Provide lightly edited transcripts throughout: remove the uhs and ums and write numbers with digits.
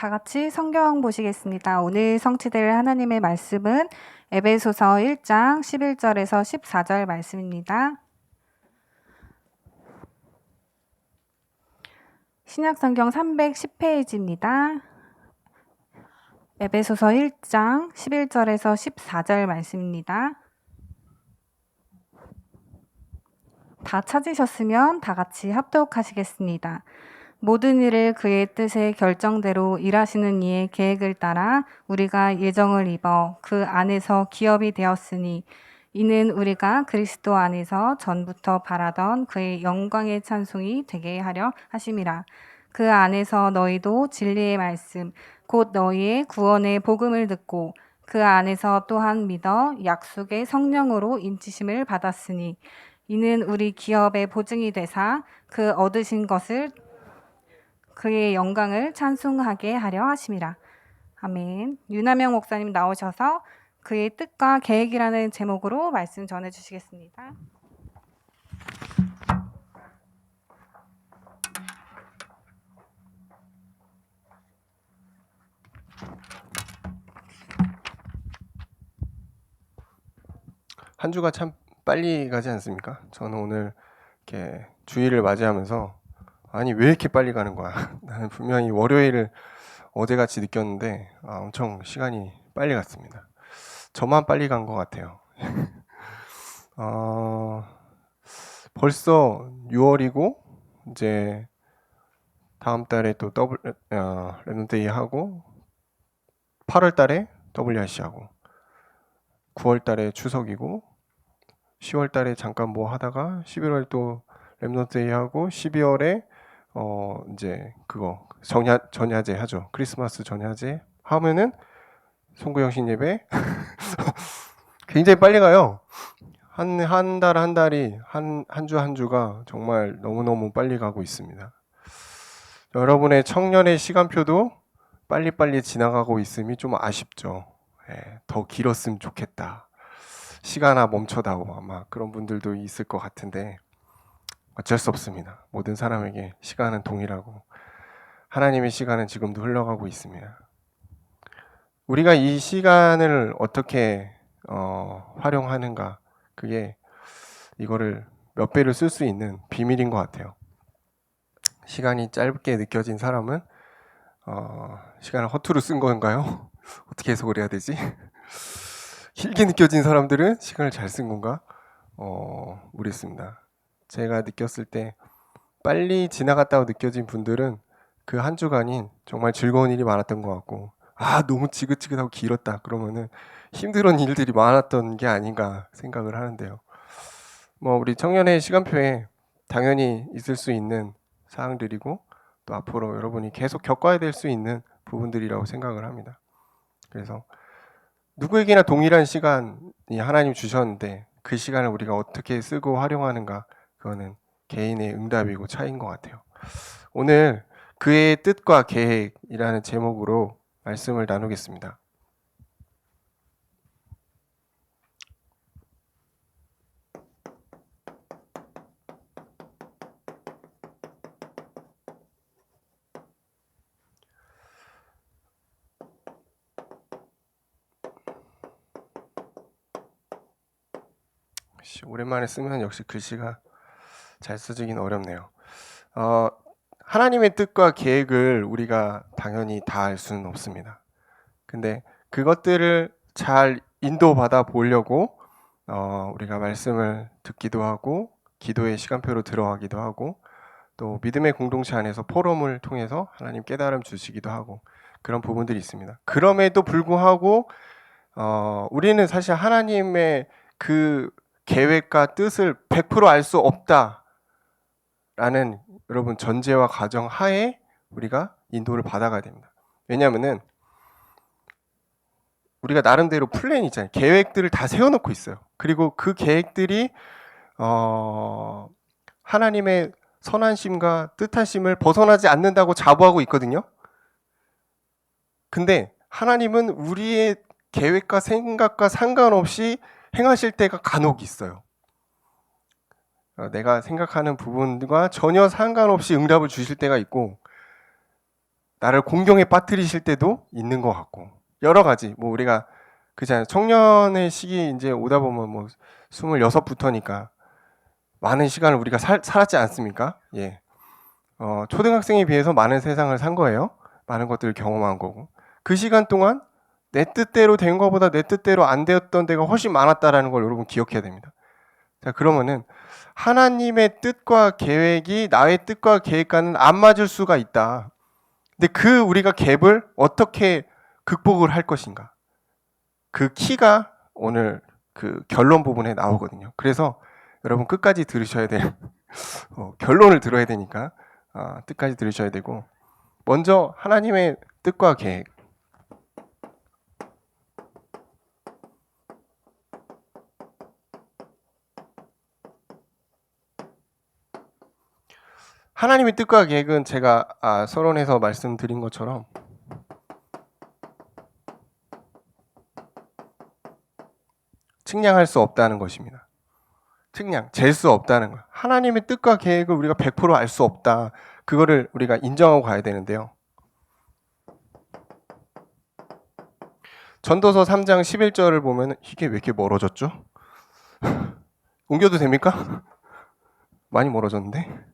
다 같이 성경 보시겠습니다. 오늘 성취될 하나님의 말씀은 에베소서 1장 11절에서 14절 말씀입니다. 신약성경 310페이지입니다. 에베소서 1장 11절에서 14절 말씀입니다. 다 찾으셨으면 다 같이 합독하시겠습니다. 모든 일을 그의 뜻의 결정대로 일하시는 이의 계획을 따라 우리가 예정을 입어 그 안에서 기업이 되었으니 이는 우리가 그리스도 안에서 전부터 바라던 그의 영광의 찬송이 되게 하려 하심이라. 그 안에서 너희도 진리의 말씀 곧 너희의 구원의 복음을 듣고 그 안에서 또한 믿어 약속의 성령으로 인치심을 받았으니 이는 우리 기업의 보증이 되사 그 얻으신 것을 그의 영광을 찬송하게 하려 하심이라. 아멘. 윤하명 목사님 나오셔서 그의 뜻과 계획이라는 제목으로 말씀 전해주시겠습니다. 한 주가 참 빨리 가지 않습니까? 저는 오늘 이렇게 주일을 맞이하면서 아니 왜 이렇게 빨리 가는 거야? 나는 분명히 월요일을 어제같이 느꼈는데 엄청 시간이 빨리 갔습니다. 저만 빨리 간 것 같아요. 벌써 6월이고 이제 다음 달에 또 랩넌데이 하고 8월 달에 WRC 하고 9월 달에 추석이고 10월 달에 잠깐 뭐 하다가 11월 또 랩넌데이 하고 12월에 이제 그거 전야제 하죠. 크리스마스 전야제 하면은 송구영신 예배 굉장히 빨리 가요. 한 달이 한 주 한 주가 정말 너무너무 빨리 가고 있습니다. 여러분의 청년의 시간표도 빨리빨리 지나가고 있음이 좀 아쉽죠. 더 길었으면 좋겠다. 시간아 멈춰다오. 아마 그런 분들도 있을 것 같은데 어쩔 수 없습니다. 모든 사람에게 시간은 동일하고 하나님의 시간은 지금도 흘러가고 있습니다. 우리가 이 시간을 어떻게 활용하는가, 그게 이거를 몇 배를 쓸 수 있는 비밀인 것 같아요. 시간이 짧게 느껴진 사람은 시간을 허투루 쓴 건가요? 어떻게 해석을 해야 되지? 길게 느껴진 사람들은 시간을 잘 쓴 건가? 모르겠습니다. 제가 느꼈을 때 빨리 지나갔다고 느껴진 분들은 그 한 주간이 정말 즐거운 일이 많았던 것 같고, 너무 지긋지긋하고 길었다 그러면은 힘든 일들이 많았던 게 아닌가 생각을 하는데요. 우리 청년의 시간표에 당연히 있을 수 있는 사항들이고 또 앞으로 여러분이 계속 겪어야 될 수 있는 부분들이라고 생각을 합니다. 그래서 누구에게나 동일한 시간이 하나님 주셨는데 그 시간을 우리가 어떻게 쓰고 활용하는가, 그거는 개인의 응답이고 차이인 것 같아요. 오늘 그의 뜻과 계획이라는 제목으로 말씀을 나누겠습니다. 오랜만에 쓰면 역시 글씨가 잘 써지긴 어렵네요. 하나님의 뜻과 계획을 우리가 당연히 다 알 수는 없습니다. 근데 그것들을 잘 인도받아 보려고 우리가 말씀을 듣기도 하고 기도의 시간표로 들어가기도 하고 또 믿음의 공동체 안에서 포럼을 통해서 하나님 깨달음 주시기도 하고 그런 부분들이 있습니다. 그럼에도 불구하고 우리는 사실 하나님의 그 계획과 뜻을 100% 알 수 없다라는 여러분 전제와 가정 하에 우리가 인도를 받아가야 됩니다. 왜냐하면은 우리가 나름대로 플랜이 있잖아요. 계획들을 다 세워놓고 있어요. 그리고 그 계획들이 하나님의 선하심과 뜻하심을 벗어나지 않는다고 자부하고 있거든요. 근데 하나님은 우리의 계획과 생각과 상관없이 행하실 때가 간혹 있어요. 내가 생각하는 부분과 전혀 상관없이 응답을 주실 때가 있고, 나를 공경에 빠뜨리실 때도 있는 것 같고, 여러 가지 뭐 우리가 그잖아요. 청년의 시기 이제 오다 보면 뭐 26부터니까 많은 시간을 우리가 살았지 않습니까? 예. 초등학생에 비해서 많은 세상을 산 거예요. 많은 것들을 경험한 거고. 그 시간 동안 내 뜻대로 된 것보다 내 뜻대로 안 되었던 데가 훨씬 많았다라는 걸 여러분 기억해야 됩니다. 자, 그러면은 하나님의 뜻과 계획이 나의 뜻과 계획과는 안 맞을 수가 있다. 근데 그 우리가 갭을 어떻게 극복을 할 것인가? 그 키가 오늘 그 결론 부분에 나오거든요. 그래서 여러분 끝까지 들으셔야 돼요. 결론을 들어야 되니까 뜻까지 들으셔야 되고, 먼저 하나님의 뜻과 계획. 하나님의 뜻과 계획은 제가 서론에서 말씀드린 것처럼 측량할 수 없다는 것입니다. 잴 수 없다는 거예요. 하나님의 뜻과 계획을 우리가 100% 알 수 없다. 그거를 우리가 인정하고 가야 되는데요. 전도서 3장 11절을 보면 이게 왜 이렇게 멀어졌죠? 옮겨도 됩니까? 많이 멀어졌는데.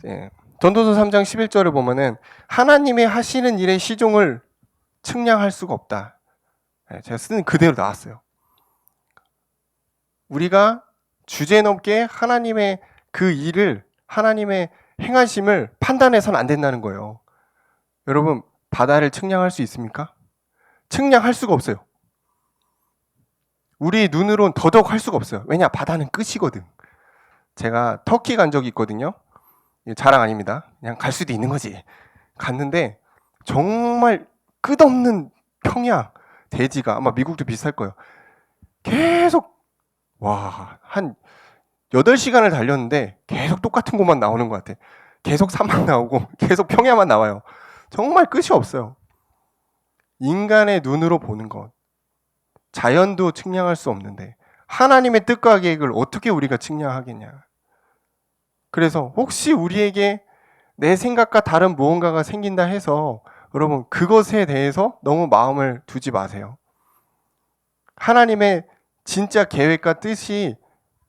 네. 전도서 3장 11절을 보면은 하나님의 하시는 일의 시종을 측량할 수가 없다. 네, 제가 쓰는 그대로 나왔어요. 우리가 주제넘게 하나님의 그 일을, 하나님의 행하심을 판단해서는 안 된다는 거예요. 여러분, 바다를 측량할 수 있습니까? 측량할 수가 없어요. 우리 눈으로는 더더욱 할 수가 없어요. 왜냐? 바다는 끝이거든. 제가 터키 간 적이 있거든요. 자랑 아닙니다. 그냥 갈 수도 있는 거지. 갔는데 정말 끝없는 평야, 대지가 아마 미국도 비슷할 거예요. 계속 한 8시간을 달렸는데 계속 똑같은 곳만 나오는 것 같아. 계속 산만 나오고 계속 평야만 나와요. 정말 끝이 없어요. 인간의 눈으로 보는 것, 자연도 측량할 수 없는데 하나님의 뜻과 계획을 어떻게 우리가 측량하겠냐. 그래서 혹시 우리에게 내 생각과 다른 무언가가 생긴다 해서 여러분 그것에 대해서 너무 마음을 두지 마세요. 하나님의 진짜 계획과 뜻이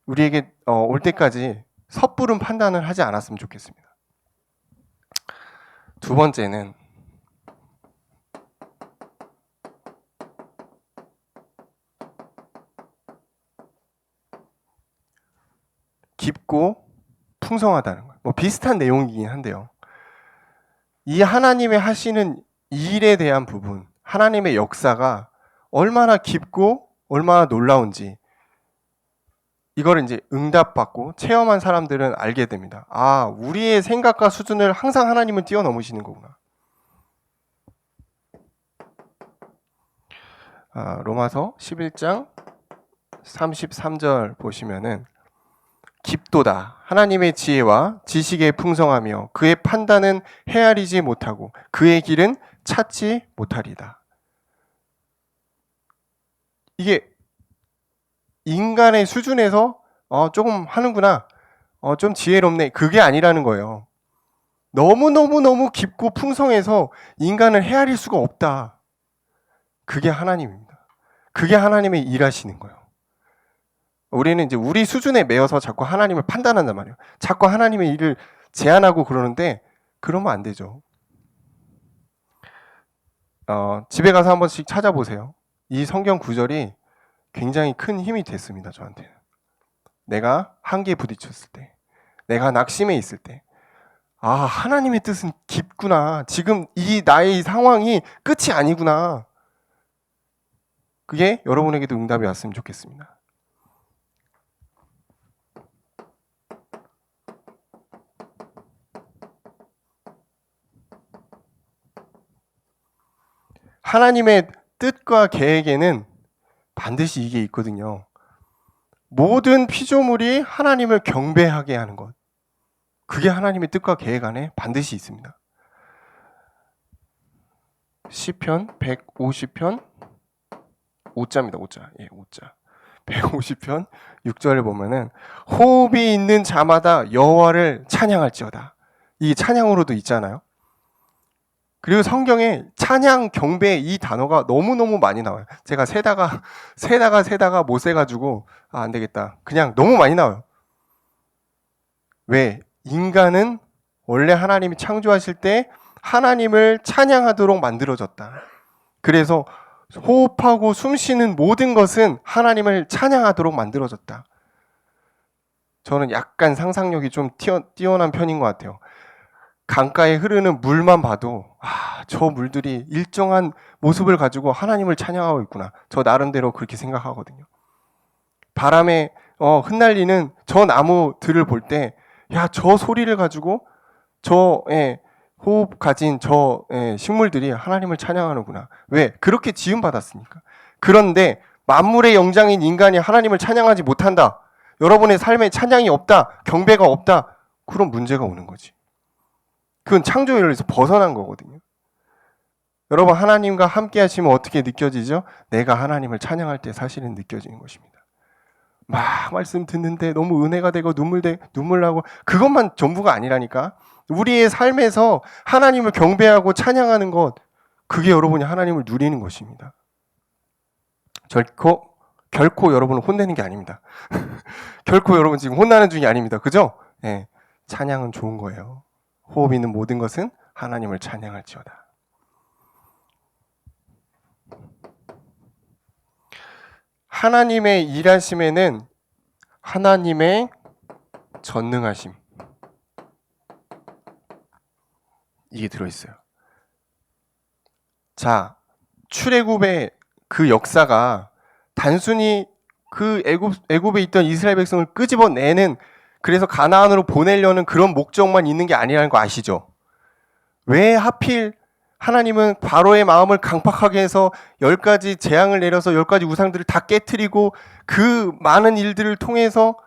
우리에게 올 때까지 섣부른 판단을 하지 않았으면 좋겠습니다. 두 번째는 깊고 풍성하다는 거예요. 뭐 비슷한 내용이긴 한데요. 이 하나님의 하시는 일에 대한 부분, 하나님의 역사가 얼마나 깊고 얼마나 놀라운지 이걸 이제 응답받고 체험한 사람들은 알게 됩니다. 우리의 생각과 수준을 항상 하나님은 뛰어넘으시는 거구나. 로마서 11장 33절 보시면은 깊도다. 하나님의 지혜와 지식의 풍성하며 그의 판단은 헤아리지 못하고 그의 길은 찾지 못하리다. 이게 인간의 수준에서 조금 하는구나, 좀 지혜롭네, 그게 아니라는 거예요. 너무 깊고 풍성해서 인간을 헤아릴 수가 없다. 그게 하나님입니다. 그게 하나님의 일하시는 거예요. 우리는 이제 우리 수준에 매여서 자꾸 하나님을 판단한단 말이에요. 자꾸 하나님의 일을 제한하고 그러는데 그러면 안 되죠. 집에 가서 한 번씩 찾아보세요. 이 성경 구절이 굉장히 큰 힘이 됐습니다, 저한테는. 내가 한계에 부딪혔을 때, 내가 낙심해 있을 때, 하나님의 뜻은 깊구나. 지금 이 나의 상황이 끝이 아니구나. 그게 여러분에게도 응답이 왔으면 좋겠습니다. 하나님의 뜻과 계획에는 반드시 이게 있거든요. 모든 피조물이 하나님을 경배하게 하는 것. 그게 하나님의 뜻과 계획 안에 반드시 있습니다. 시편 150편 5자입니다. 5자. 예, 5자. 150편 6절을 보면은 호흡이 있는 자마다 여호와를 찬양할지어다. 이 찬양으로도 있잖아요. 그리고 성경에 찬양, 경배 이 단어가 너무너무 많이 나와요. 제가 세다가 못 세가지고 안 되겠다. 그냥 너무 많이 나와요. 왜? 인간은 원래 하나님이 창조하실 때 하나님을 찬양하도록 만들어졌다. 그래서 호흡하고 숨쉬는 모든 것은 하나님을 찬양하도록 만들어졌다. 저는 약간 상상력이 좀 뛰어난 편인 것 같아요. 강가에 흐르는 물만 봐도 저 물들이 일정한 모습을 가지고 하나님을 찬양하고 있구나. 저 나름대로 그렇게 생각하거든요. 바람에 흩날리는 저 나무들을 볼 때 저 소리를 가지고 저 호흡 가진 저 식물들이 하나님을 찬양하는구나. 왜? 그렇게 지음받았으니까. 그런데 만물의 영장인 인간이 하나님을 찬양하지 못한다. 여러분의 삶에 찬양이 없다. 경배가 없다. 그런 문제가 오는 거지. 그건 창조의 원리에서 벗어난 거거든요. 여러분, 하나님과 함께 하시면 어떻게 느껴지죠? 내가 하나님을 찬양할 때 사실은 느껴지는 것입니다. 막 말씀 듣는데 너무 은혜가 되고 눈물 나고 그것만 전부가 아니라니까. 우리의 삶에서 하나님을 경배하고 찬양하는 것, 그게 여러분이 하나님을 누리는 것입니다. 결코 여러분을 혼내는 게 아닙니다. 결코 여러분 지금 혼나는 중이 아닙니다. 그죠? 네, 찬양은 좋은 거예요. 호흡 있는 모든 것은 하나님을 찬양할지어다. 하나님의 일하심에는 하나님의 전능하심, 이게 들어있어요. 자, 출애굽의 그 역사가 단순히 그 애굽에 있던 이스라엘 백성을 끄집어내는, 그래서 가나안으로 보내려는 그런 목적만 있는 게 아니라는 거 아시죠? 왜 하필 하나님은 바로의 마음을 강팍하게 해서 10가지 재앙을 내려서 10가지 우상들을 다 깨트리고 그 많은 일들을 통해서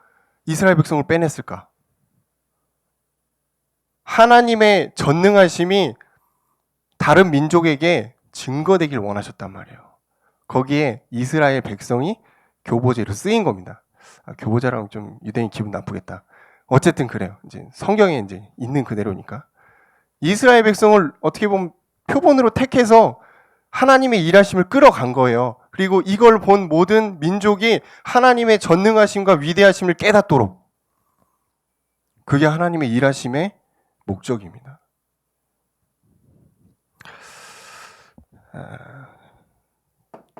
이스라엘 백성을 빼냈을까? 하나님의 전능하심이 다른 민족에게 증거되길 원하셨단 말이에요. 거기에 이스라엘 백성이 교보제로 쓰인 겁니다. 교보자랑 좀 유대인 기분 나쁘겠다. 어쨌든 그래요. 이제 성경에 이제 있는 그대로니까. 이스라엘 백성을 어떻게 보면 표본으로 택해서 하나님의 일하심을 끌어간 거예요. 그리고 이걸 본 모든 민족이 하나님의 전능하심과 위대하심을 깨닫도록. 그게 하나님의 일하심의 목적입니다.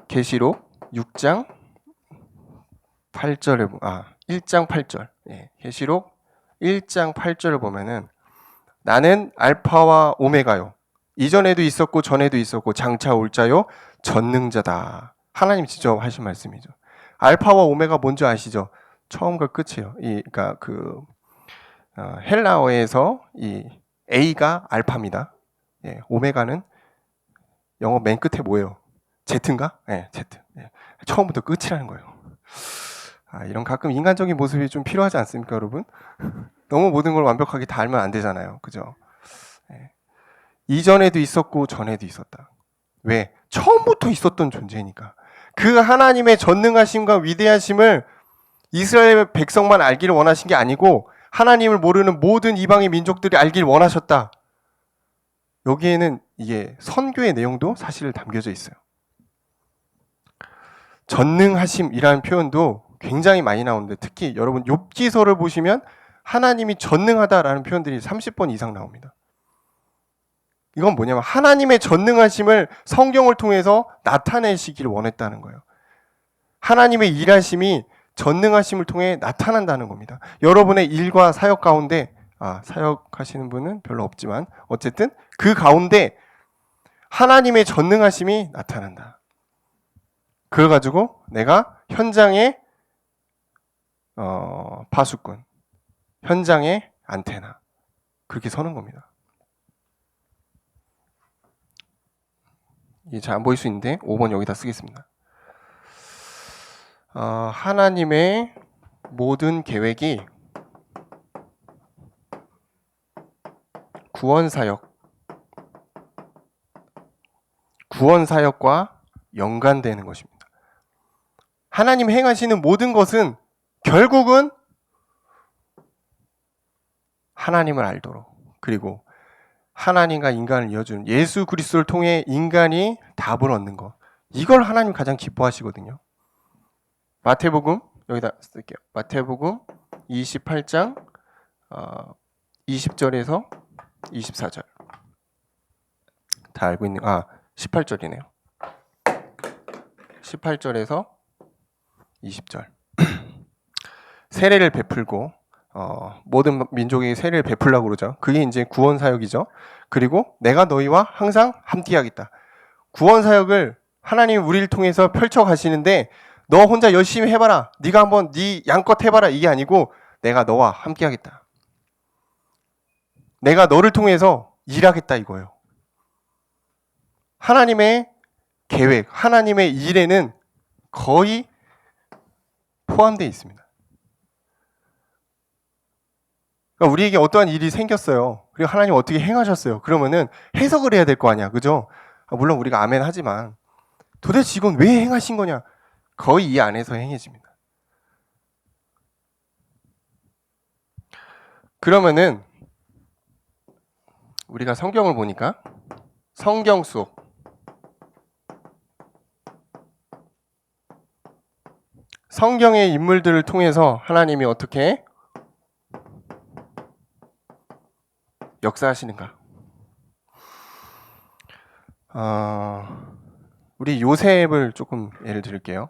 계시록 6장 8절에 1장 8절. 계시록 1장 8절을 보면은 나는 알파와 오메가요. 이전에도 있었고 전에도 있었고 장차 올 자요 전능자다. 하나님 직접 하신 말씀이죠. 알파와 오메가 뭔지 아시죠? 처음과 끝이에요. 그러니까 헬라어에서 이 A가 알파입니다. 오메가는 영어 맨 끝에 뭐예요? Z인가? Z. 처음부터 끝이라는 거예요. 이런 가끔 인간적인 모습이 좀 필요하지 않습니까, 여러분? 너무 모든 걸 완벽하게 다 알면 안 되잖아요. 그죠? 이전에도 있었고 전에도 있었다. 왜? 처음부터 있었던 존재니까. 그 하나님의 전능하심과 위대하심을 이스라엘 백성만 알기를 원하신 게 아니고 하나님을 모르는 모든 이방의 민족들이 알기를 원하셨다. 여기에는 이게 선교의 내용도 사실 담겨져 있어요. 전능하심이라는 표현도 굉장히 많이 나오는데 특히 여러분 욥기서를 보시면 하나님이 전능하다라는 표현들이 30번 이상 나옵니다. 이건 뭐냐면 하나님의 전능하심을 성경을 통해서 나타내시기를 원했다는 거예요. 하나님의 일하심이 전능하심을 통해 나타난다는 겁니다. 여러분의 일과 사역 가운데 사역하시는 분은 별로 없지만 어쨌든 그 가운데 하나님의 전능하심이 나타난다. 그걸 가지고 내가 현장에 파수꾼, 현장에 안테나 그렇게 서는 겁니다. 이게 잘 안 보일 수 있는데 5번 여기다 쓰겠습니다. 하나님의 모든 계획이 구원 사역과 연관되는 것입니다. 하나님 행하시는 모든 것은 결국은 하나님을 알도록, 그리고 하나님과 인간을 이어주는 예수 그리스도를 통해 인간이 답을 얻는 것. 이걸 하나님 가장 기뻐하시거든요. 마태복음 여기다 쓸게요. 마태복음 28장 20절에서 24절. 다 알고 있는 18절이네요. 18절에서 20절. 세례를 베풀고 모든 민족이 세례를 베풀라고 그러죠. 그게 이제 구원 사역이죠. 그리고 내가 너희와 항상 함께하겠다. 구원 사역을 하나님 우리를 통해서 펼쳐 가시는데 너 혼자 열심히 해봐라. 네가 한번 네 양껏 해봐라. 이게 아니고 내가 너와 함께하겠다. 내가 너를 통해서 일하겠다 이거예요. 하나님의 계획, 하나님의 일에는 거의 포함되어 있습니다. 그러니까 우리에게 어떠한 일이 생겼어요. 그리고 하나님 어떻게 행하셨어요. 그러면은 해석을 해야 될 거 아니야. 그죠? 물론 우리가 아멘 하지만 도대체 이건 왜 행하신 거냐? 거의 이 안에서 행해집니다. 그러면은 우리가 성경을 보니까 성경 속 성경의 인물들을 통해서 하나님이 어떻게 역사하시는가? 우리 요셉을 조금 예를 들게요.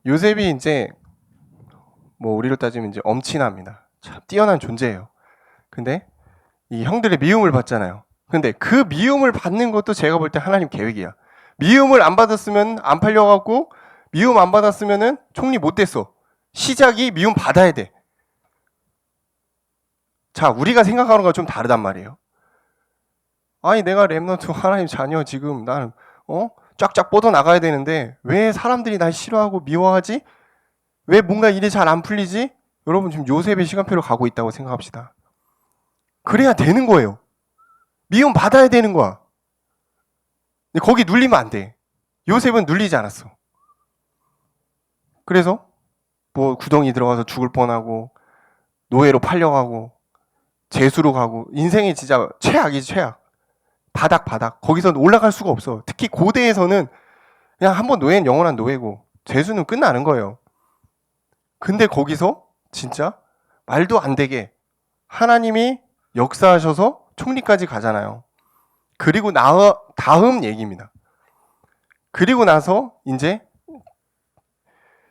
요셉이 이제 뭐 우리로 따지면 이제 엄친아입니다. 참 뛰어난 존재예요. 근데 이 형들의 미움을 받잖아요. 근데 그 미움을 받는 것도 제가 볼 때 하나님 계획이야. 미움을 안 받았으면 안 팔려갖고 미움 안 받았으면은 총리 못 됐어. 시작이 미움 받아야 돼. 자, 우리가 생각하는 건 좀 다르단 말이에요. 아니 내가 렘넌트 하나님 자녀 지금 나는 쫙쫙 뻗어 나가야 되는데 왜 사람들이 날 싫어하고 미워하지? 왜 뭔가 일이 잘 안 풀리지? 여러분 지금 요셉의 시간표로 가고 있다고 생각합시다. 그래야 되는 거예요. 미움 받아야 되는 거야. 근데 거기 눌리면 안 돼. 요셉은 눌리지 않았어. 그래서 뭐 구덩이 들어가서 죽을 뻔하고 노예로 팔려가고 재수로 가고 인생이 진짜 최악이지 최악. 바닥. 거기서 올라갈 수가 없어. 특히 고대에서는 그냥 한번 노예는 영원한 노예고 재수는 끝나는 거예요. 근데 거기서 진짜 말도 안 되게 하나님이 역사하셔서 총리까지 가잖아요. 그리고 다음 얘기입니다. 그리고 나서 이제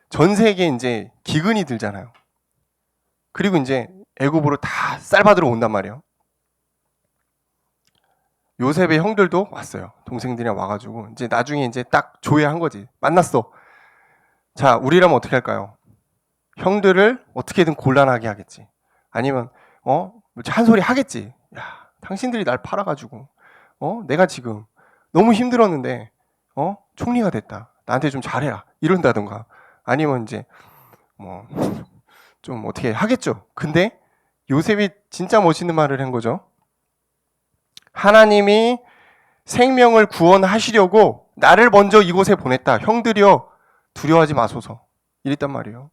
전 세계에 이제 기근이 들잖아요. 그리고 이제 애굽으로 다 쌀 받으러 온단 말이에요. 요셉의 형들도 왔어요. 동생들이랑 와가지고 이제 나중에 이제 딱 조회한 거지. 만났어. 자, 우리라면 어떻게 할까요? 형들을 어떻게든 곤란하게 하겠지. 아니면 한 소리 하겠지. 야, 당신들이 날 팔아가지고 내가 지금 너무 힘들었는데 총리가 됐다. 나한테 좀 잘해라. 이런다던가. 아니면 이제 뭐 좀 어떻게 하겠죠. 근데 요셉이 진짜 멋있는 말을 한 거죠. 하나님이 생명을 구원하시려고 나를 먼저 이곳에 보냈다. 형들이여 두려워하지 마소서. 이랬단 말이에요.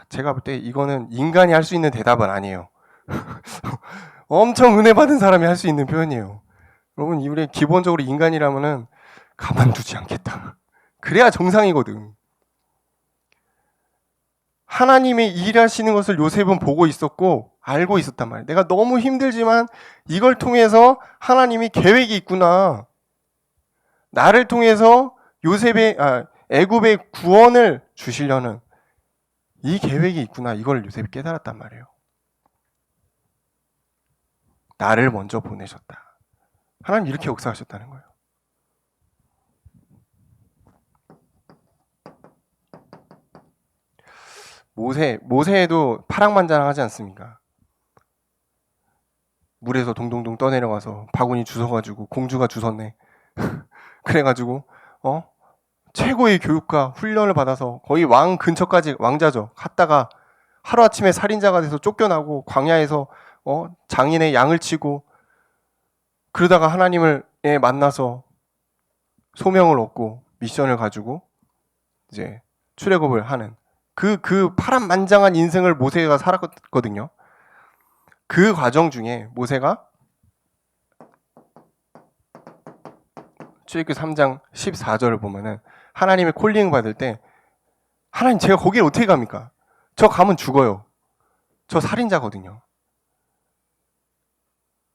제가 볼 때 이거는 인간이 할 수 있는 대답은 아니에요. 엄청 은혜 받은 사람이 할 수 있는 표현이에요. 여러분, 우리 기본적으로 인간이라면은 가만두지 않겠다. 그래야 정상이거든. 하나님이 일하시는 것을 요셉은 보고 있었고 알고 있었단 말이에요. 내가 너무 힘들지만 이걸 통해서 하나님이 계획이 있구나. 나를 통해서 애굽의 구원을 주시려는 이 계획이 있구나. 이걸 요셉이 깨달았단 말이에요. 나를 먼저 보내셨다. 하나님 이렇게 역사하셨다는 거예요. 모세에도 파랑만장하지 않습니까? 물에서 동동동 떠내려가서 바구니 주워가지고 공주가 주웠네. 그래가지고 최고의 교육과 훈련을 받아서 거의 왕 근처까지 왕자죠. 갔다가 하루아침에 살인자가 돼서 쫓겨나고 광야에서 장인의 양을 치고 그러다가 하나님을 만나서 소명을 얻고 미션을 가지고 이제 출애굽을 하는 그 파란만장한 인생을 모세가 살았거든요. 그 과정 중에 모세가 출애굽기 3장 14절을 보면은 하나님의 콜링 받을 때 하나님 제가 거기를 어떻게 갑니까? 저 가면 죽어요. 저 살인자거든요.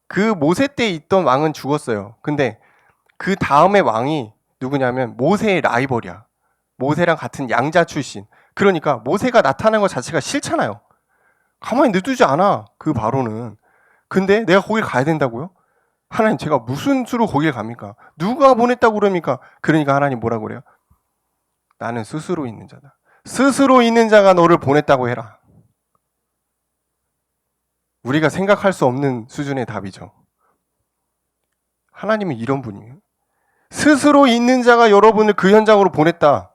그 모세 때 있던 왕은 죽었어요. 근데 그 다음에 왕이 누구냐면 모세의 라이벌이야. 모세랑 같은 양자 출신. 그러니까 모세가 나타난 것 자체가 싫잖아요. 가만히 냅두지 않아. 그 바로는. 근데 내가 거길 가야 된다고요? 하나님 제가 무슨 수로 거길 갑니까? 누가 보냈다고 그럽니까? 그러니까 하나님 뭐라고 그래요? 나는 스스로 있는 자다. 스스로 있는 자가 너를 보냈다고 해라. 우리가 생각할 수 없는 수준의 답이죠. 하나님은 이런 분이에요. 스스로 있는 자가 여러분을 그 현장으로 보냈다.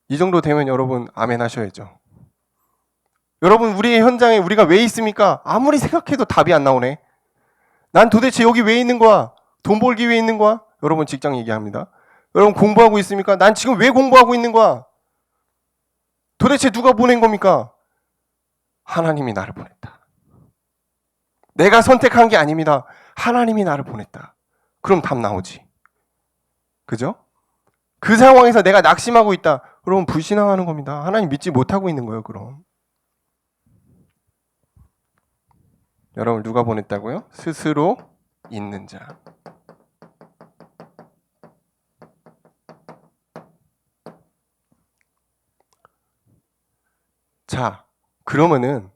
이 정도 되면 여러분 아멘 하셔야죠. 여러분 우리의 현장에 우리가 왜 있습니까? 아무리 생각해도 답이 안 나오네. 난 도대체 여기 왜 있는 거야? 돈 벌기 위해 있는 거야? 여러분 직장 얘기합니다. 여러분 공부하고 있습니까? 난 지금 왜 공부하고 있는 거야? 도대체 누가 보낸 겁니까? 하나님이 나를 보냈다. 내가 선택한 게 아닙니다. 하나님이 나를 보냈다. 그럼 답 나오지. 그죠? 그 상황에서 내가 낙심하고 있다. 그럼 불신앙하는 겁니다. 하나님 믿지 못하고 있는 거예요, 그럼. 여러분 누가 보냈다고요? 스스로 있는 자. 자, 그러면은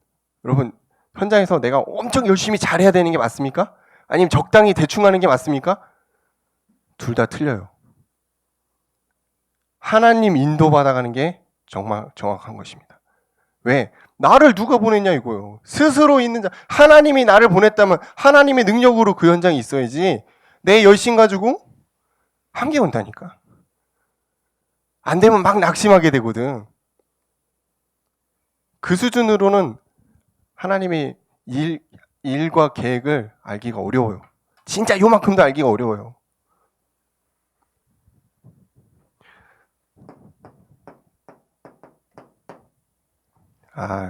여러분 현장에서 내가 엄청 열심히 잘해야 되는 게 맞습니까? 아니면 적당히 대충 하는 게 맞습니까? 둘 다 틀려요. 하나님 인도받아가는 게 정말 정확한 것입니다. 왜? 나를 누가 보냈냐 이거예요. 스스로 있는 자. 하나님이 나를 보냈다면 하나님의 능력으로 그 현장에 있어야지 내 열심 가지고 한계 온다니까. 안 되면 막 낙심하게 되거든. 그 수준으로는 하나님의 일과 계획을 알기가 어려워요. 진짜 요만큼도 알기가 어려워요.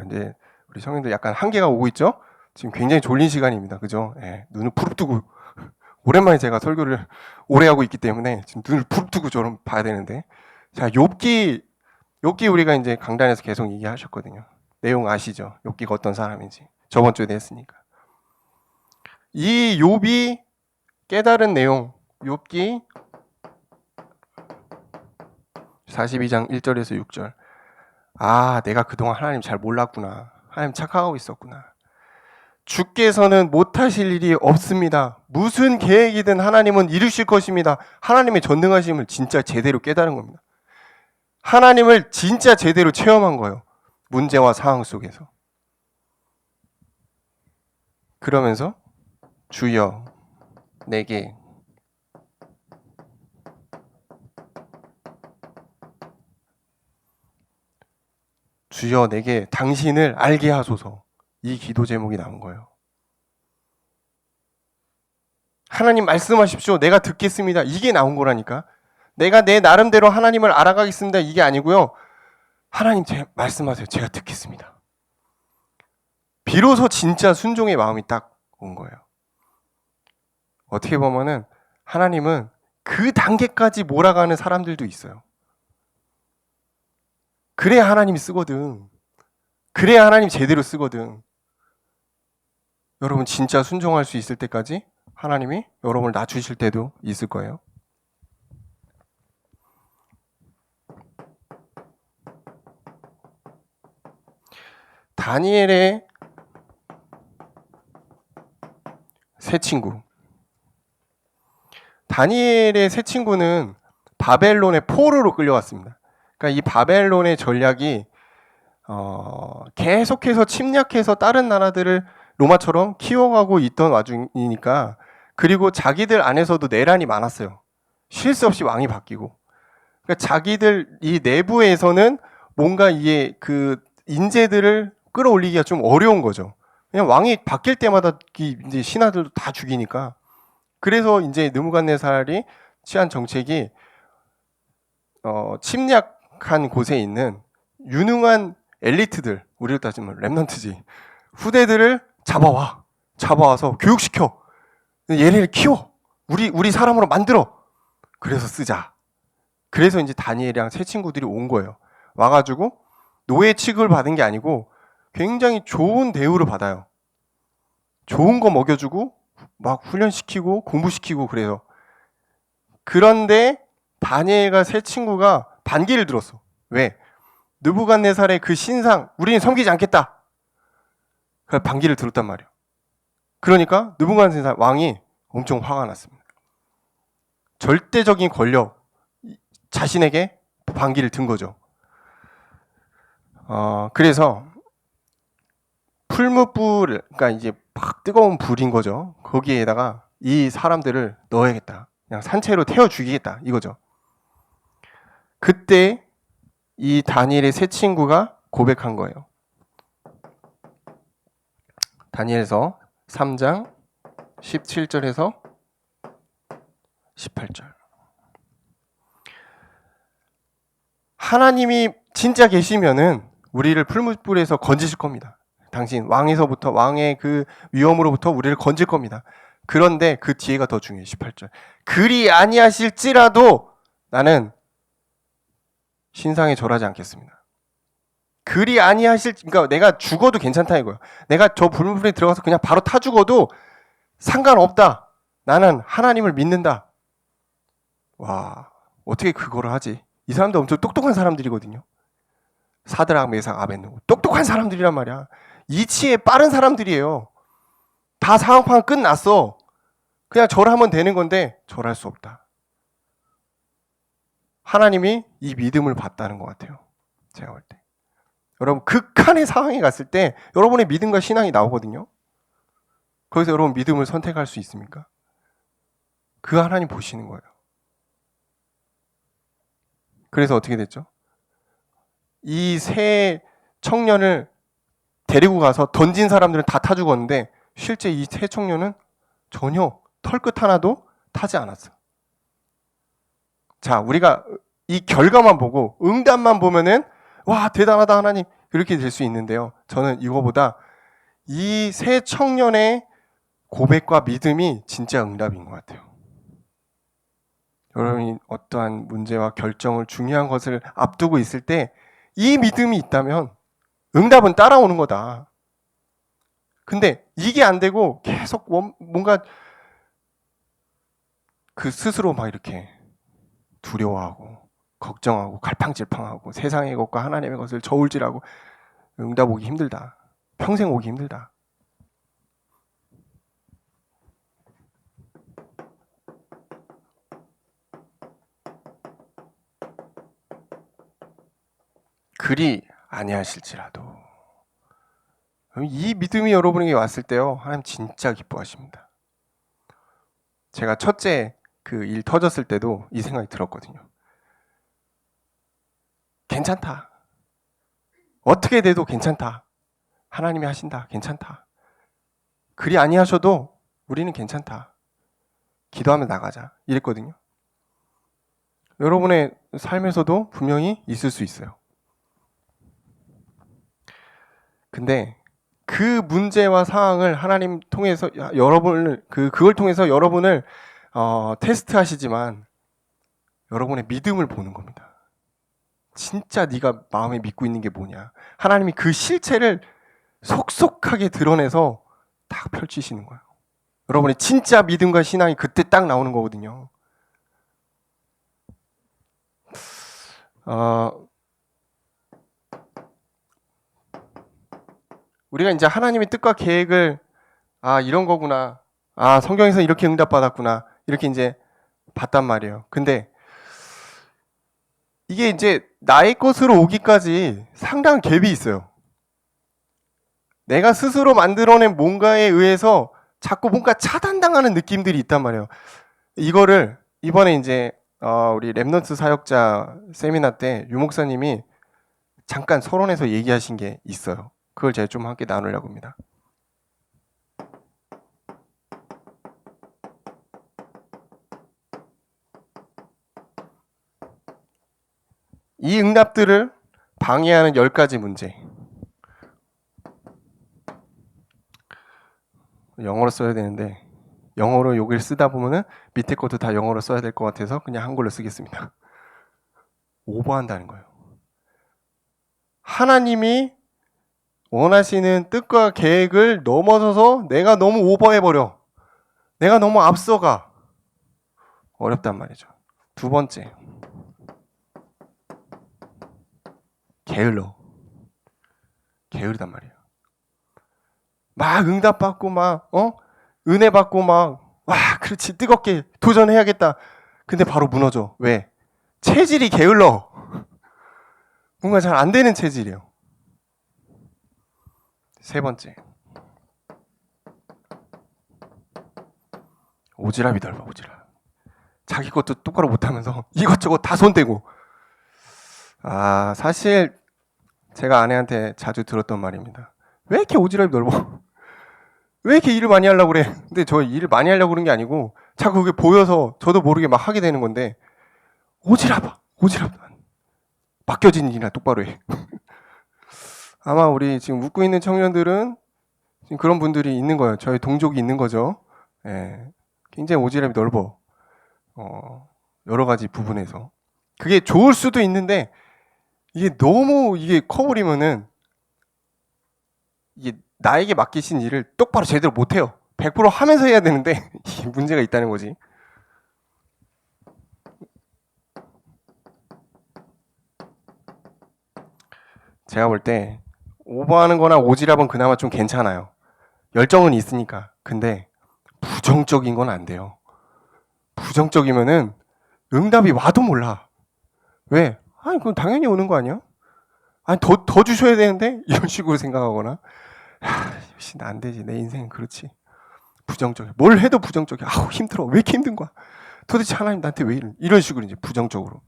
이제 우리 성인들 약간 한계가 오고 있죠? 지금 굉장히 졸린 시간입니다. 그죠? 예, 눈을 푸릅뜨고 오랜만에 제가 설교를 오래 하고 있기 때문에 지금 눈을 푸릅뜨고 저런 봐야 되는데. 자, 욥기 우리가 이제 강단에서 계속 얘기하셨거든요. 내용 아시죠? 욥기가 어떤 사람인지. 저번 주에도 했으니까. 이 욥이 깨달은 내용, 욥기 42장 1절에서 6절. 내가 그동안 하나님 잘 몰랐구나. 하나님 착각하고 있었구나. 주께서는 못하실 일이 없습니다. 무슨 계획이든 하나님은 이루실 것입니다. 하나님의 전능하심을 진짜 제대로 깨달은 겁니다. 하나님을 진짜 제대로 체험한 거예요. 문제와 상황 속에서. 그러면서 주여 내게 당신을 알게 하소서. 이 기도 제목이 나온 거예요. 하나님 말씀하십시오. 내가 듣겠습니다. 이게 나온 거라니까. 내가 내 나름대로 하나님을 알아가겠습니다. 이게 아니고요. 하나님 말씀하세요. 제가 듣겠습니다. 비로소 진짜 순종의 마음이 딱 온 거예요. 어떻게 보면은 하나님은 그 단계까지 몰아가는 사람들도 있어요. 그래야 하나님이 쓰거든. 그래야 하나님 제대로 쓰거든. 여러분 진짜 순종할 수 있을 때까지 하나님이 여러분을 낮추실 때도 있을 거예요. 다니엘의 새 친구. 다니엘의 새 친구는 바벨론의 포로로 끌려왔습니다. 그러니까 이 바벨론의 전략이 계속해서 침략해서 다른 나라들을 로마처럼 키워가고 있던 와중이니까, 그리고 자기들 안에서도 내란이 많았어요. 쉴 새 없이 왕이 바뀌고. 그러니까 자기들 이 내부에서는 뭔가 이게 그 인재들을 끌어올리기가 좀 어려운 거죠. 그냥 왕이 바뀔 때마다 이제 신하들도 다 죽이니까. 그래서 이제 느부갓네살이 취한 정책이 침략한 곳에 있는 유능한 엘리트들, 우리로 따지면 랩넌트지, 후대들을 잡아와서 교육시켜. 얘네를 키워. 우리 사람으로 만들어. 그래서 쓰자. 그래서 이제 다니엘이랑 세 친구들이 온 거예요. 와가지고 노예 취급을 받은 게 아니고 굉장히 좋은 대우를 받아요. 좋은 거 먹여주고 막 훈련시키고 공부시키고 그래요. 그런데 다니엘과 세 친구가 반기를 들었어. 왜? 느부갓네살의 그 신상, 우리는 섬기지 않겠다. 그래서 반기를 들었단 말이에요. 그러니까 느부갓네살 왕이 엄청 화가 났습니다. 절대적인 권력, 자신에게 반기를 든 거죠. 그래서 풀무불, 그러니까 이제 막 뜨거운 불인 거죠. 거기에다가 이 사람들을 넣어야겠다. 그냥 산채로 태워 죽이겠다. 이거죠. 그때 이 다니엘의 세 친구가 고백한 거예요. 다니엘서 3장 17절에서 18절. 하나님이 진짜 계시면은 우리를 풀무불에서 건지실 겁니다. 당신 왕에서부터, 왕의 그 위험으로부터 우리를 건질 겁니다. 그런데 그 뒤에가 더 중요해요. 18절. 그리 아니하실지라도 나는 신상에 절하지 않겠습니다. 그리 그러니까 내가 죽어도 괜찮다 이거야. 내가 저 불문불에 들어가서 그냥 바로 타 죽어도 상관없다. 나는 하나님을 믿는다. 와, 어떻게 그거를 하지? 이 사람들 엄청 똑똑한 사람들이거든요. 사드락, 메삭, 아벤느고 똑똑한 사람들이란 말이야. 이치에 빠른 사람들이에요. 다 상황 파악 끝났어. 그냥 절하면 되는 건데 절할 수 없다. 하나님이 이 믿음을 봤다는 것 같아요. 제가 볼 때. 여러분 극한의 상황에 갔을 때 여러분의 믿음과 신앙이 나오거든요. 거기서 여러분 믿음을 선택할 수 있습니까? 그 하나님 보시는 거예요. 그래서 어떻게 됐죠? 이 세 청년을 데리고 가서 던진 사람들은 다 타 죽었는데 실제 이 세 청년은 전혀 털끝 하나도 타지 않았어. 자, 우리가 이 결과만 보고 응답만 보면은 와 대단하다 하나님 이렇게 될 수 있는데요. 저는 이거보다 이 세 청년의 고백과 믿음이 진짜 응답인 것 같아요. 여러분이 어떠한 문제와 결정을 중요한 것을 앞두고 있을 때 이 믿음이 있다면 응답은 따라오는 거다. 근데 이게 안 되고 계속 뭔가 그 스스로 막 이렇게 두려워하고 걱정하고 갈팡질팡하고 세상의 것과 하나님의 것을 저울질하고 응답 오기 힘들다. 평생 오기 힘들다. 그리 아니하실지라도 이 믿음이 여러분에게 왔을 때요 하나님 진짜 기뻐하십니다. 제가 첫째 그 일 터졌을 때도 이 생각이 들었거든요. 괜찮다. 어떻게 돼도 괜찮다. 하나님이 하신다. 괜찮다. 그리 아니하셔도 우리는 괜찮다. 기도하면 나가자. 이랬거든요. 여러분의 삶에서도 분명히 있을 수 있어요. 근데 그 문제와 상황을 하나님 통해서 여러분을 그걸 통해서 여러분을 테스트하시지만 여러분의 믿음을 보는 겁니다. 진짜 네가 마음에 믿고 있는 게 뭐냐. 하나님이 그 실체를 속속하게 드러내서 딱 펼치시는 거예요. 여러분의 진짜 믿음과 신앙이 그때 딱 나오는 거거든요. 우리가 이제 하나님의 뜻과 계획을 이런 거구나. 성경에서 이렇게 응답받았구나. 이렇게 이제 봤단 말이에요. 근데 이게 이제 나의 것으로 오기까지 상당한 갭이 있어요. 내가 스스로 만들어낸 뭔가에 의해서 자꾸 뭔가 차단당하는 느낌들이 있단 말이에요. 이거를 이번에 이제 우리 랩넌트 사역자 세미나 때 유 목사님이 잠깐 서론에서 얘기하신 게 있어요. 그걸 제가 좀 함께 나누려고 합니다. 이 응답들을 방해하는 10가지 문제. 영어로 써야 되는데 영어로 여기를 쓰다 보면은 밑에 것도 다 영어로 써야 될 것 같아서 그냥 한글로 쓰겠습니다. 오버한다는 거예요. 하나님이 원하시는 뜻과 계획을 넘어서서 내가 너무 오버해버려. 내가 너무 앞서가. 어렵단 말이죠. 두 번째. 게을러. 게으르단 말이에요. 막 응답받고 은혜 받고 그렇지 뜨겁게 도전해야겠다. 근데 바로 무너져. 왜? 체질이 게을러. 뭔가 잘 안 되는 체질이에요. 세 번째. 오지랖이 넓어, 오지랖. 자기 것도 똑바로 못하면서 이것저것 다 손대고. 사실 제가 아내한테 자주 들었던 말입니다. 왜 이렇게 오지랖이 넓어? 왜 이렇게 일을 많이 하려고 그래? 근데 저 일을 많이 하려고 그런 게 아니고 자꾸 그게 보여서 저도 모르게 막 하게 되는 건데 오지랖. 맡겨진 일이나 똑바로 해. 아마 우리 지금 웃고 있는 청년들은 지금 그런 분들이 있는 거예요. 저희 동족이 있는 거죠. 예, 굉장히 오지랖이 넓어. 여러 가지 부분에서. 그게 좋을 수도 있는데 이게 너무 커버리면은 이게 나에게 맡기신 일을 똑바로 제대로 못해요. 100% 하면서 해야 되는데 이게 문제가 있다는 거지. 제가 볼 때 오버하는 거나 오지랖은 그나마 좀 괜찮아요. 열정은 있으니까. 근데 부정적인 건 안 돼요. 부정적이면은 응답이 와도 몰라. 왜? 그건 당연히 오는 거 아니야? 더 주셔야 되는데? 이런 식으로 생각하거나. 나 안 되지. 내 인생은 그렇지. 부정적이야. 뭘 해도 부정적이야. 힘들어. 왜 이렇게 힘든 거야? 도대체 하나님 나한테 왜 이런 식으로 이제 부정적으로.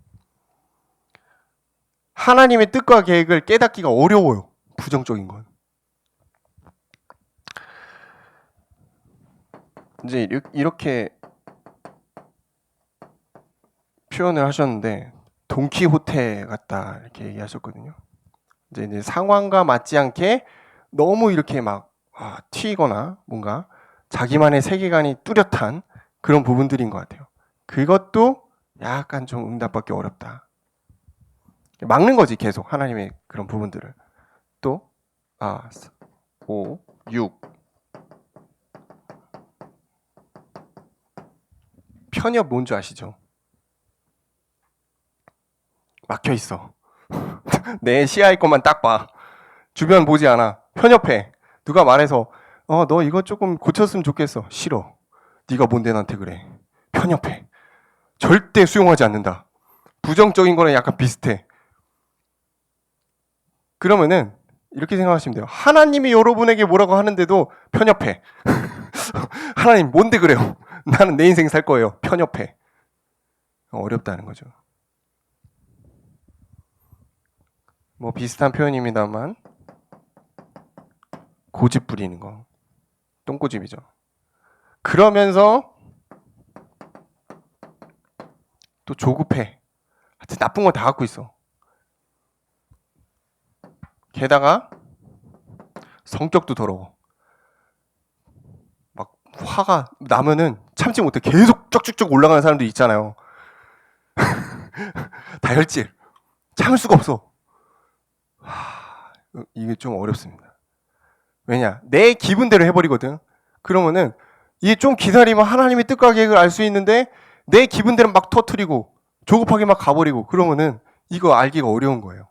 하나님의 뜻과 계획을 깨닫기가 어려워요. 부정적인 건. 이제 이렇게 표현을 하셨는데 돈키호테 같다 이렇게 얘기하셨거든요. 이제 상황과 맞지 않게 너무 이렇게 막 튀거나 뭔가 자기만의 세계관이 뚜렷한 그런 부분들인 것 같아요. 그것도 약간 좀 응답받기 어렵다. 막는 거지 계속 하나님의 그런 부분들을. 또 5, 6 편협 뭔지 아시죠? 막혀 있어. 내 시야의 것만 딱 봐. 주변 보지 않아. 편협해. 누가 말해서 너 이거 조금 고쳤으면 좋겠어. 싫어. 네가 뭔데 나한테 그래. 편협해. 절대 수용하지 않는다. 부정적인 거랑 약간 비슷해. 그러면은 이렇게 생각하시면 돼요. 하나님이 여러분에게 뭐라고 하는데도 편협해. 하나님 뭔데 그래요? 나는 내 인생 살 거예요. 편협해. 어렵다는 거죠. 뭐 비슷한 표현입니다만 고집 부리는 거. 똥고집이죠. 그러면서 또 조급해. 하여튼 나쁜 거 다 갖고 있어. 게다가 성격도 더러워. 막 화가 나면은 참지 못해. 계속 쩍쭉쭉 올라가는 사람들 있잖아요. 다혈질. 참을 수가 없어. 이게 좀 어렵습니다. 왜냐? 내 기분대로 해버리거든. 그러면은 이게 좀 기다리면 하나님의 뜻과 계획을 알 수 있는데 내 기분대로 막 터트리고 조급하게 막 가버리고 그러면은 이거 알기가 어려운 거예요.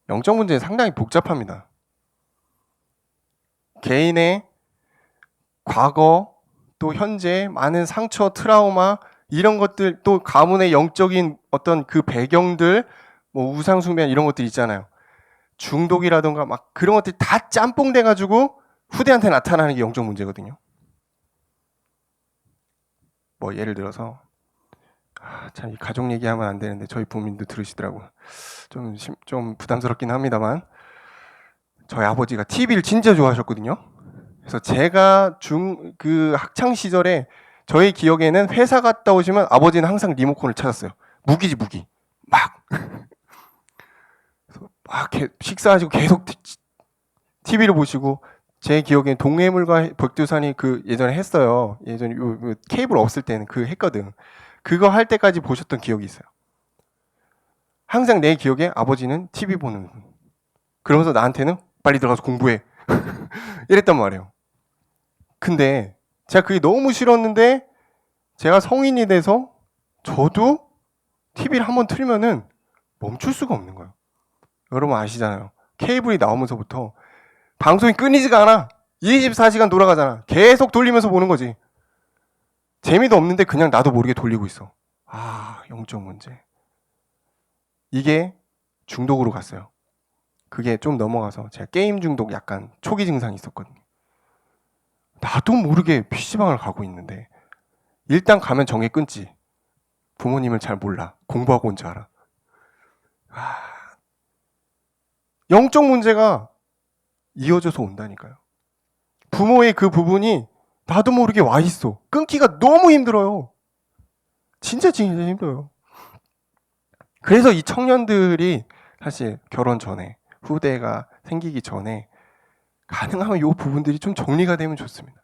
영적 문제는 상당히 복잡합니다. 개인의 과거 또 현재 많은 상처, 트라우마 이런 것들 또 가문의 영적인 어떤 그 배경들 뭐 우상 숭배 이런 것들 있잖아요. 중독이라던가 막 그런 것들이 다 짬뽕 돼가지고 후대한테 나타나는 게 영적 문제거든요. 뭐 예를 들어서 참 이 가족 얘기하면 안 되는데 저희 부모님도 들으시더라고. 좀 부담스럽긴 합니다만 저희 아버지가 TV를 진짜 좋아하셨거든요. 그래서 제가 그 학창 시절에 저희 기억에는 회사 갔다 오시면 아버지는 항상 리모컨을 찾았어요. 무기지 무기. 막 식사하시고 계속 TV를 보시고 제 기억엔 동해물과 백두산이 그 예전에 했어요. 예전에 요 케이블 없을 때는 그 했거든. 그거 할 때까지 보셨던 기억이 있어요. 항상 내 기억에 아버지는 TV 보는. 그러면서 나한테는 빨리 들어가서 공부해. 이랬단 말이에요. 근데 제가 그게 너무 싫었는데 제가 성인이 돼서 저도 TV를 한번 틀면은 멈출 수가 없는 거예요. 여러분 아시잖아요. 케이블이 나오면서부터 방송이 끊이지가 않아. 24시간 돌아가잖아. 계속 돌리면서 보는 거지. 재미도 없는데 그냥 나도 모르게 돌리고 있어. 영적 문제. 이게 중독으로 갔어요. 그게 좀 넘어가서 제가 게임 중독 약간 초기 증상이 있었거든요. 나도 모르게 PC방을 가고 있는데 일단 가면 정에 끊지. 부모님을 잘 몰라. 공부하고 온 줄 알아. 영적 문제가 이어져서 온다니까요. 부모의 그 부분이 나도 모르게 와 있어. 끊기가 너무 힘들어요. 진짜 힘들어요. 그래서 이 청년들이 사실 결혼 전에, 후대가 생기기 전에 가능하면 이 부분들이 좀 정리가 되면 좋습니다.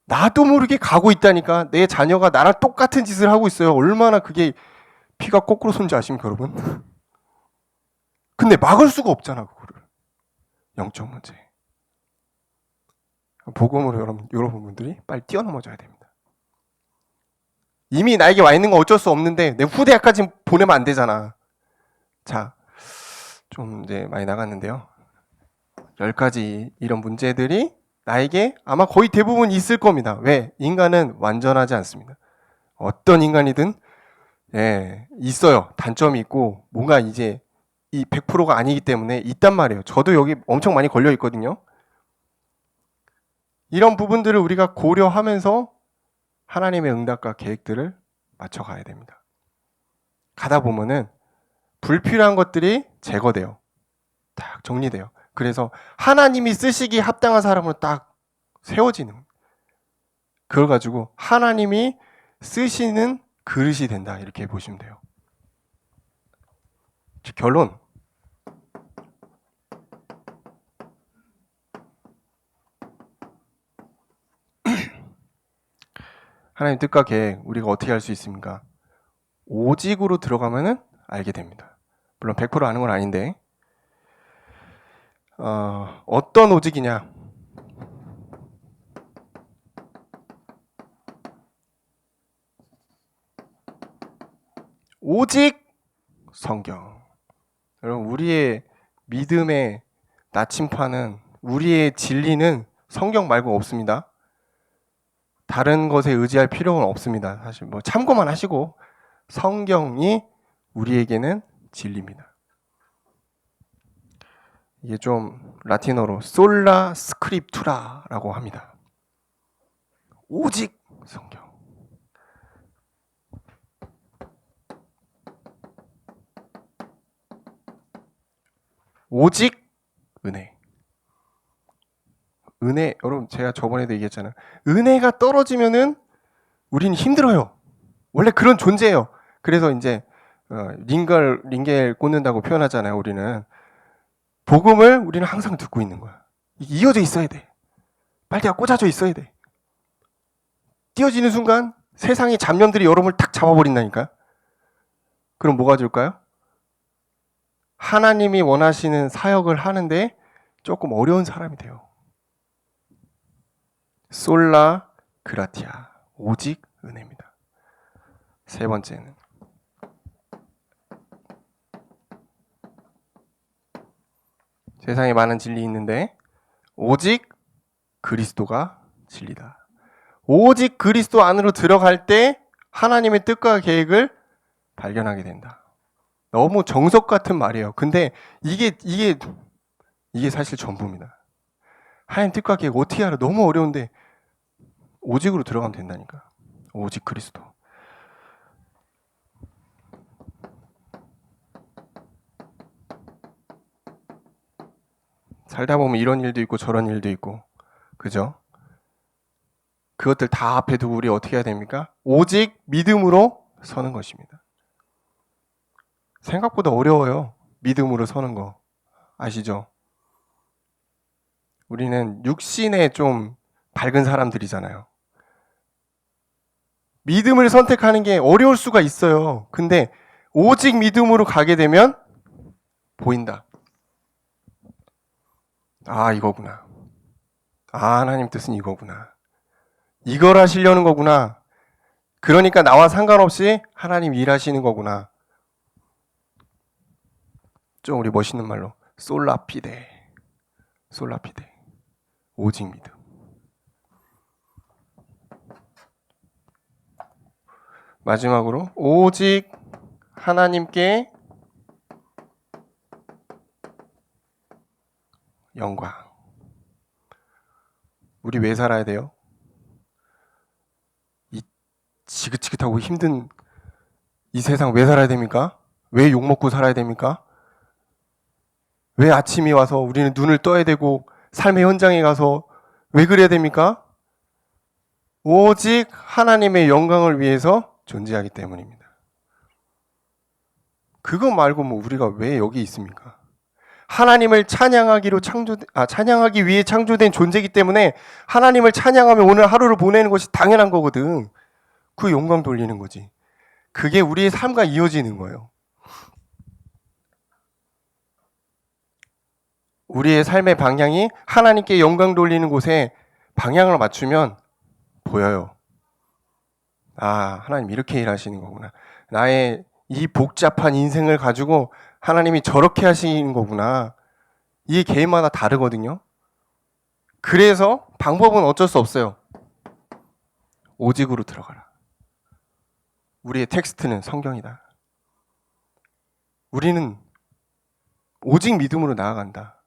나도 모르게 가고 있다니까. 내 자녀가 나랑 똑같은 짓을 하고 있어요. 얼마나 그게 피가 거꾸로 솟는지 아십니까, 여러분? 근데 막을 수가 없잖아, 그거를. 영적 문제. 복음으로 여러분들이 빨리 뛰어넘어져야 됩니다. 이미 나에게 와 있는 건 어쩔 수 없는데 내 후대까지 보내면 안 되잖아. 자, 좀 이제 많이 나갔는데요. 10가지 이런 문제들이 나에게 아마 거의 대부분 있을 겁니다. 왜? 인간은 완전하지 않습니다. 어떤 인간이든 있어요. 단점이 있고 뭔가 이제 이 100%가 아니기 때문에 있단 말이에요. 저도 여기 엄청 많이 걸려 있거든요. 이런 부분들을 우리가 고려하면서 하나님의 응답과 계획들을 맞춰가야 됩니다. 가다 보면은 불필요한 것들이 제거돼요. 딱 정리돼요. 그래서 하나님이 쓰시기에 합당한 사람으로 딱 세워지는, 그걸 가지고 하나님이 쓰시는 그릇이 된다, 이렇게 보시면 돼요. 결론, 하나님 뜻과 계획 우리가 어떻게 할 수 있습니까? 오직으로 들어가면은 알게 됩니다. 물론 100% 아는 건 아닌데 어떤 오직이냐? 오직 성경. 여러분, 우리의 믿음의 나침판은, 우리의 진리는 성경 말고 없습니다. 다른 것에 의지할 필요는 없습니다. 사실 뭐 참고만 하시고 성경이 우리에게는 진리입니다. 이게 좀 라틴어로 솔라 스크립투라라고 합니다. 오직 성경. 오직 은혜. 은혜, 여러분 제가 저번에도 얘기했잖아요. 은혜가 떨어지면은 우리는 힘들어요. 원래 그런 존재예요. 그래서 이제 링겔 꽂는다고 표현하잖아요. 우리는 복음을 우리는 항상 듣고 있는 거야. 이어져 있어야 돼. 빨대가 꽂아져 있어야 돼. 띄어지는 순간 세상의 잡념들이 여러분을 탁 잡아버린다니까. 그럼 뭐가 될까요? 하나님이 원하시는 사역을 하는데 조금 어려운 사람이 돼요. 솔라 그라티아, 오직 은혜입니다. 세 번째는 세상에 많은 진리 있는데 오직 그리스도가 진리다. 오직 그리스도 안으로 들어갈 때 하나님의 뜻과 계획을 발견하게 된다. 너무 정석 같은 말이에요. 근데 이게 사실 전부입니다. 하나님 뜻과 계획 어떻게 알아? 너무 어려운데 오직으로 들어가면 된다니까. 오직 그리스도. 살다 보면 이런 일도 있고 저런 일도 있고, 그죠? 그것들 다 앞에 두고 우리 어떻게 해야 됩니까? 오직 믿음으로 서는 것입니다. 생각보다 어려워요. 믿음으로 서는 거. 아시죠? 우리는 육신에 좀 밝은 사람들이잖아요. 믿음을 선택하는 게 어려울 수가 있어요. 근데 오직 믿음으로 가게 되면 보인다. 아, 이거구나. 아, 하나님 뜻은 이거구나. 이걸 하시려는 거구나. 그러니까 나와 상관없이 하나님 일하시는 거구나. 좀 우리 멋있는 말로 솔라피데. 솔라피데. 오직 믿음. 마지막으로 오직 하나님께 영광. 우리 왜 살아야 돼요? 이 지긋지긋하고 힘든 이 세상 왜 살아야 됩니까? 왜 욕먹고 살아야 됩니까? 왜 아침이 와서 우리는 눈을 떠야 되고 삶의 현장에 가서 왜 그래야 됩니까? 오직 하나님의 영광을 위해서 존재하기 때문입니다. 그거 말고 뭐 우리가 왜 여기 있습니까? 하나님을 찬양하기 위해 창조된 존재이기 때문에 하나님을 찬양하며 오늘 하루를 보내는 것이 당연한 거거든. 그 영광 돌리는 거지. 그게 우리의 삶과 이어지는 거예요. 우리의 삶의 방향이 하나님께 영광 돌리는 곳에 방향을 맞추면 보여요. 아, 하나님 이렇게 일하시는 거구나. 나의 이 복잡한 인생을 가지고 하나님이 저렇게 하시는 거구나. 이게 개인마다 다르거든요. 그래서 방법은 어쩔 수 없어요. 오직으로 들어가라. 우리의 텍스트는 성경이다. 우리는 오직 믿음으로 나아간다.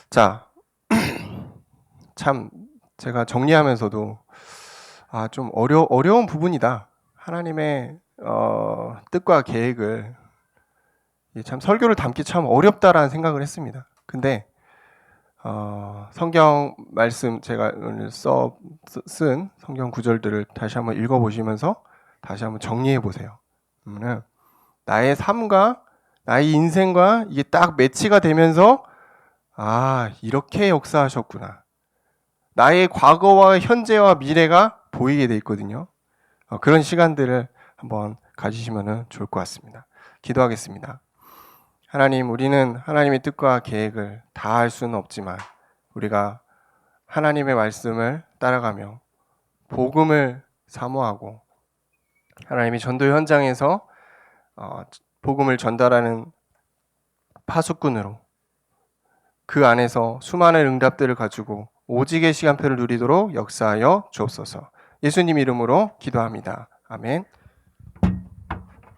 자, 참 제가 정리하면서도 좀 어려운 부분이다. 하나님의 뜻과 계획을 참 설교를 담기 참 어렵다라는 생각을 했습니다. 근데 성경 말씀 제가 오늘 쓴 성경 구절들을 다시 한번 읽어보시면서 다시 한번 정리해 보세요. 그러면 나의 삶과 나의 인생과 이게 딱 매치가 되면서 이렇게 역사하셨구나. 나의 과거와 현재와 미래가 보이게 돼 있거든요. 그런 시간들을 한번 가지시면 좋을 것 같습니다. 기도하겠습니다. 하나님, 우리는 하나님의 뜻과 계획을 다 할 수는 없지만 우리가 하나님의 말씀을 따라가며 복음을 사모하고 하나님의 전도 현장에서 복음을 전달하는 파수꾼으로 그 안에서 수많은 응답들을 가지고 오직의 시간표를 누리도록 역사하여 주옵소서. 예수님 이름으로 기도합니다. 아멘.